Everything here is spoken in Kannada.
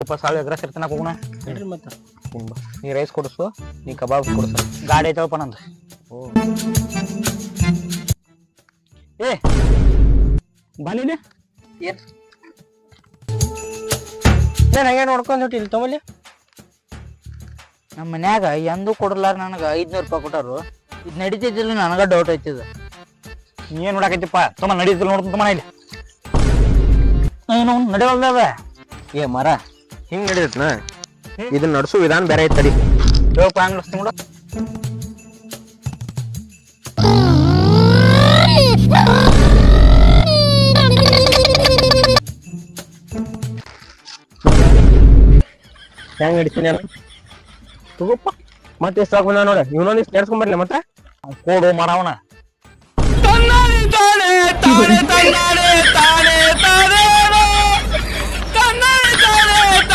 ಆಯ್ತಪ್ಪ ಸಾಳು ಎಗ್ರಸ್ ಇರ್ತಾನ ಹೋಗೋಣ. ಹೇಳ್ರಿ ಮತ್ತೆ ನೀ ರೈಸ್ ಕೊಡಿಸು, ನೀ ಕಬಾಬ್ ಕೊಡಿಸು. ಗಾಡಿ ಐತವಪ್ಪ ನಂದು. ಏ ಬನ್ನಿ ಏನ್ ಹಂಗೆ ನೋಡ್ಕೊಂಡ್ ಹೊಟ್ಟಿ ಇಲ್ಲಿ ತಗೊಳ್ಳಿ. ನಮ್ಮ ಮನ್ಯಾಗ ಎಂದೂ ಕೊಡಲಾರ ನನಗೆ 500 ರೂಪಾಯಿ ಕೊಟ್ಟಾರು. ಇದು ನಡೀತಿದ್ದಿಲ್ಲ, ನನಗ ಡೌಟ್ ಐತಿದ. ನೀನ್ ನೋಡಕೈತಿಪ್ಪ ತಮ್ಮ ನಡೀತಿಲ್ಲ ನೋಡ್ತಮ್ಮ ಇಲ್ಲಿ ಏನು ನಡೆಯಲ್ದ. ಏ ಮರ ಹಿಂಗ್ ನಡೀತನ ಇದನ್ನ ನಡ್ಸು ವಿಧಾನ ಬೇರೆ ಐತಡಿ. ದೇವಪ್ಪ ಹಂಗ್ ನಡೆಸ್ತೀನಿ ನೋಡು. ಹೆಂಗ್ ನಡಿತೀನಿ ತಗೋಪ್ಪ. ಮತ್ತೆ ಎಷ್ಟು ಬಂದ ನೋಡ, ಇವನೊಂದು ಇಷ್ಟು ನೆಡ್ಸ್ಕೊಂಡ್ ಬರ್ಲಿ ಮತ್ತೆ ಕೊಡು ಮರವನ.